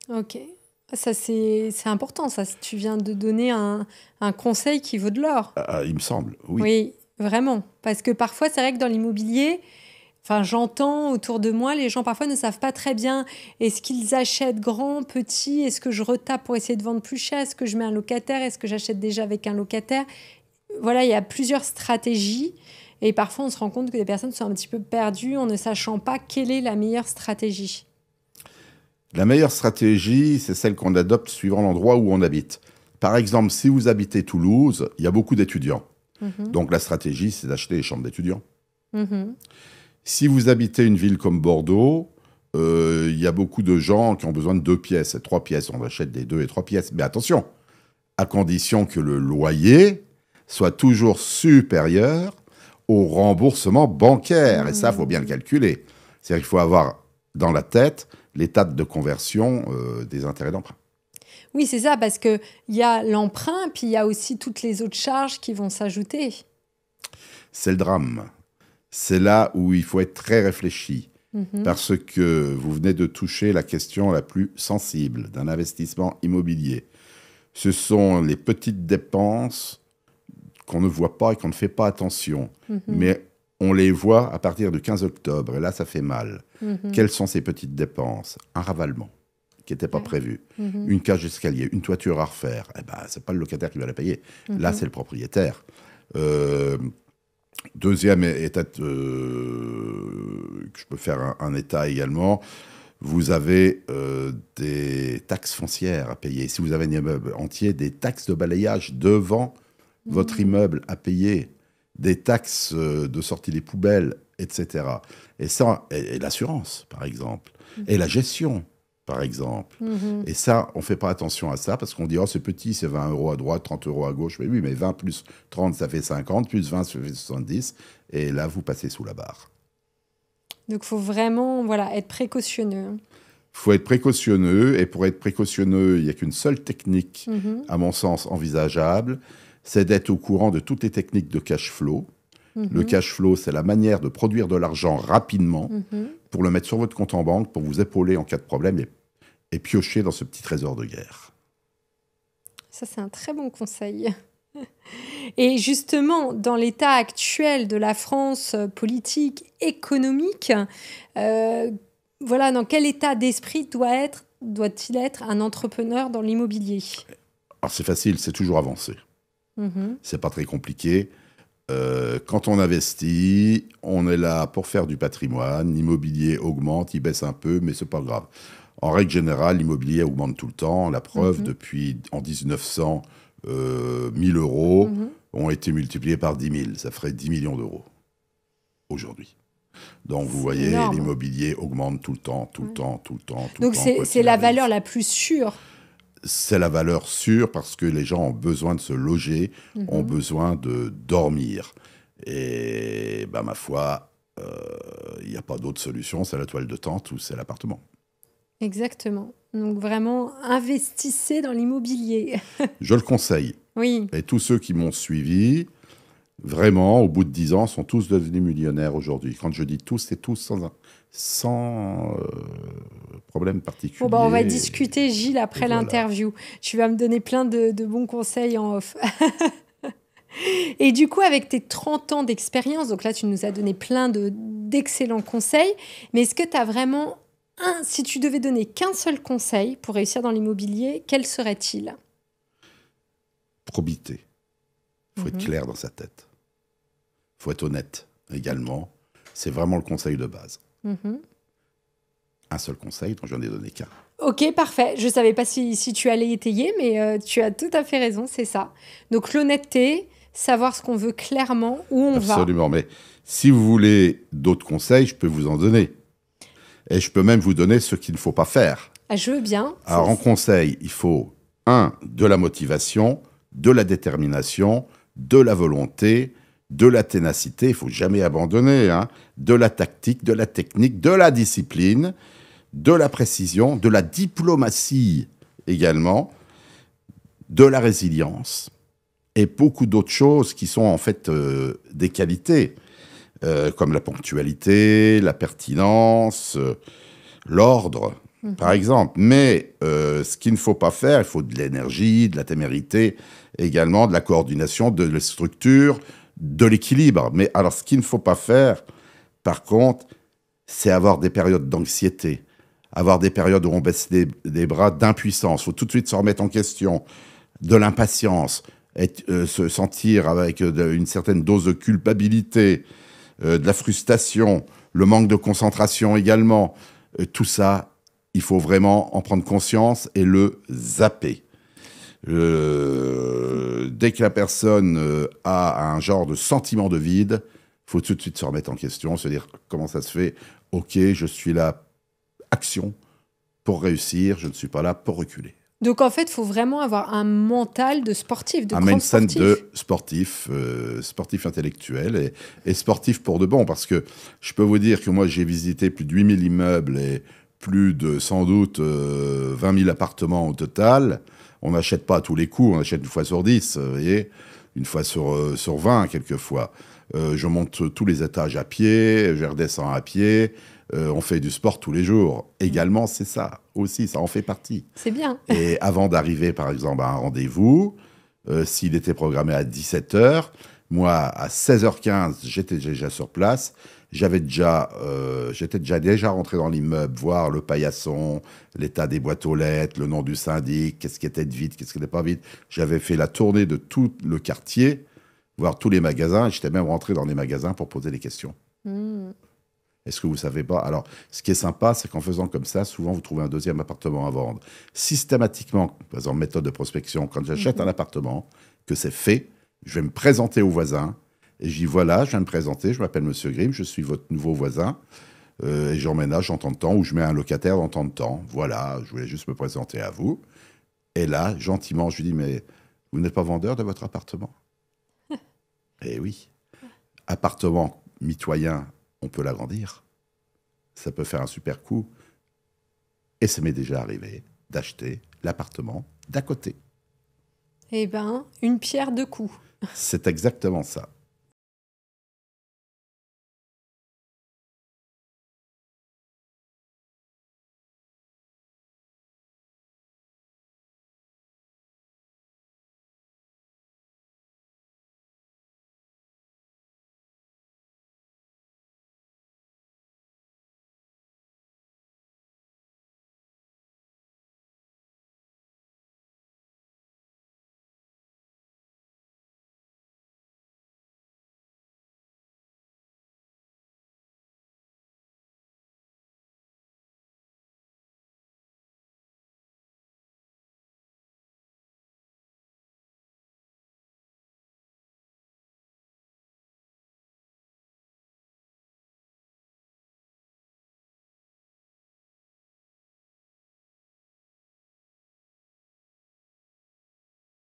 Ok. Ça, c'est important, ça. Tu viens de donner un conseil qui vaut de l'or. Il me semble, oui. Oui, vraiment. Parce que parfois, c'est vrai que dans l'immobilier, enfin, j'entends autour de moi, les gens parfois ne savent pas très bien est-ce qu'ils achètent grand, petit, est-ce que je retape pour essayer de vendre plus cher, est-ce que je mets un locataire, est-ce que j'achète déjà avec un locataire. Voilà, il y a plusieurs stratégies et parfois on se rend compte que les personnes sont un petit peu perdues en ne sachant pas quelle est la meilleure stratégie. La meilleure stratégie, c'est celle qu'on adopte suivant l'endroit où on habite. Par exemple, si vous habitez Toulouse, il y a beaucoup d'étudiants. Mhm, Donc la stratégie, c'est d'acheter les chambres d'étudiants. mhm. Si vous habitez une ville comme Bordeaux, il y a beaucoup de gens qui ont besoin de 2 pièces et 3 pièces. On achète des 2 et 3 pièces. Mais attention, à condition que le loyer soit toujours supérieur au remboursement bancaire. Et ça, il faut bien le calculer. C'est-à-dire qu'il faut avoir dans la tête l'état de conversion des intérêts d'emprunt. Oui, c'est ça, parce qu'il y a l'emprunt, puis il y a aussi toutes les autres charges qui vont s'ajouter. C'est le drame. C'est là où il faut être très réfléchi. Mhm, Parce que vous venez de toucher la question la plus sensible d'un investissement immobilier. Ce sont les petites dépenses qu'on ne voit pas et qu'on ne fait pas attention. mhm, Mais on les voit à partir du 15 octobre, et là, ça fait mal. mhm. Quelles sont ces petites dépenses? Un ravalement qui n'était pas Ouais. prévu, Mhm, une cage d'escalier, une toiture à refaire. Eh ben, c'est pas le locataire qui va la payer. Là, mhm. c'est le propriétaire. Euh, Deuxième état, que je peux faire un état également, vous avez des taxes foncières à payer. Si vous avez un immeuble entier, des taxes de balayage devant votre immeuble à payer, des taxes de sortie des poubelles, etc. Et ça, et l'assurance, par exemple, et la gestion, par exemple. Mhm. Et ça, on ne fait pas attention à ça parce qu'on dit, oh, c'est petit, c'est 20 euros à droite, 30 euros à gauche. Mais oui, mais 20 plus 30, ça fait 50, plus 20, ça fait 70. Et là, vous passez sous la barre. Donc, il faut vraiment être précautionneux. Il faut être précautionneux. Et pour être précautionneux, il n'y a qu'une seule technique, Mhm, à mon sens, envisageable, c'est d'être au courant de toutes les techniques de cash flow. Le mhm, cash flow, c'est la manière de produire de l'argent rapidement mhm. pour le mettre sur votre compte en banque, pour vous épauler en cas de problème et piocher dans ce petit trésor de guerre. Ça, c'est un très bon conseil. Et justement, dans l'état actuel de la France politique, économique, euh, dans quel état d'esprit doit-il être un entrepreneur dans l'immobilier? Alors c'est facile, c'est toujours avancer. Mhm, C'est pas très compliqué. Quand on investit, on est là pour faire du patrimoine. L'immobilier augmente, il baisse un peu, mais c'est pas grave. En règle générale, l'immobilier augmente tout le temps. La preuve, mhm, depuis en 1900, 1000 euros mhm. ont été multipliés par 10 000. Ça ferait 10 millions d'euros aujourd'hui. Donc vous C'est voyez, énorme. l'immobilier augmente tout le temps, tout le Ouais. temps, tout le temps, tout le Donc, temps, quoi c'est qu'il la valeur arrive. la plus sûre. C'est la valeur sûre parce que les gens ont besoin de se loger, ont Mhm. besoin de dormir. Et ma foi, il n'y a pas d'autre solution, c'est la toile de tente ou c'est l'appartement. Exactement. Donc, vraiment, investissez dans l'immobilier. Je le conseille. Oui. Et tous ceux qui m'ont suivi, vraiment, au bout de 10 ans, sont tous devenus millionnaires aujourd'hui. Quand je dis tous, c'est tous sans problème Bon, bah, on va particulier. discuter, Gilles, Et après voilà. l'interview. Tu vas me donner plein de bons conseils en off. Et du coup, avec tes 30 ans d'expérience, donc là, tu nous as donné plein d'excellents conseils, mais est-ce que tu as vraiment si tu devais donner qu'un seul conseil pour réussir dans l'immobilier, quel serait-il? Probité. Il faut être Mhm. clair dans sa tête. Il faut être honnête également. C'est vraiment le conseil de base. Mhm. Un seul conseil, dont j'en ai donné qu'un. Ok, parfait. Je ne savais pas si tu allais étayer, mais tu as tout à fait raison, c'est ça. Donc l'honnêteté, savoir ce qu'on veut clairement, où on va. Absolument. Mais si vous voulez d'autres conseils, je peux vous en donner. Et je peux même vous donner ce qu'il ne faut pas faire. Ah, je veux bien. Alors, en conseil, il faut, de la motivation, de la détermination, de la volonté, de la ténacité, il ne faut jamais abandonner, hein, de la tactique, de la technique, de la discipline, de la précision, de la diplomatie également, de la résilience et beaucoup d'autres choses qui sont en fait des qualités, comme la ponctualité, la pertinence, l'ordre, par exemple. Mais ce qu'il ne faut pas faire, il faut de l'énergie, de la témérité, également de la coordination, de la structure, de l'équilibre. Mais alors, ce qu'il ne faut pas faire, par contre, c'est avoir des périodes d'anxiété, avoir des périodes où on baisse des bras, d'impuissance. Il faut tout de suite se remettre en question, de l'impatience, se sentir avec une certaine dose de culpabilité, de la frustration, le manque de concentration également. Tout ça, il faut vraiment en prendre conscience et le zapper. Dès que la personne a un genre de sentiment de vide, il faut tout de suite se remettre en question, se dire comment ça se fait. Ok, je suis là, action, pour réussir, je ne suis pas là pour reculer. Donc en fait, il faut vraiment avoir un mental de sportif, de Un grand mindset sportif. de sportif, sportif intellectuel et sportif pour de bon. Parce que je peux vous dire que moi, j'ai visité plus de 8000 immeubles et plus de, sans doute, 20 000 appartements au total. On n'achète pas à tous les coups, on achète une fois sur 10, vous voyez, une fois sur 20 quelquefois. Je monte tous les étages à pied, je redescends à pied. On fait du sport tous les jours. Également, c'est ça aussi, ça en fait partie. C'est bien. Et avant d'arriver, par exemple, à un rendez-vous, s'il était programmé à 17h, moi, à 16h15, j'étais déjà sur place. J'étais déjà rentré dans l'immeuble, voir le paillasson, l'état des boîtes aux lettres, le nom du syndic, qu'est-ce qui était vide, qu'est-ce qui n'était pas vide. J'avais fait la tournée de tout le quartier, voir tous les magasins. J'étais même rentré dans les magasins pour poser des questions. Est-ce que vous ne savez pas? Alors, ce qui est sympa, c'est qu'en faisant comme ça, souvent, vous trouvez un deuxième appartement à vendre. Systématiquement, par exemple, méthode de prospection, quand j'achète un appartement, que c'est fait, je vais me présenter au voisin, et je dis, voilà, je viens me présenter, je m'appelle Monsieur Grimm, je suis votre nouveau voisin, et j'emménage en temps de temps, ou je mets un locataire en temps de temps. Voilà, je voulais juste me présenter à vous. Et là, gentiment, je lui dis, mais vous n'êtes pas vendeur de votre appartement? Eh oui. Appartement mitoyen, on peut l'agrandir. Ça peut faire un super coup. Et ça m'est déjà arrivé d'acheter l'appartement d'à côté. Eh bien, une pierre deux coups. C'est exactement ça.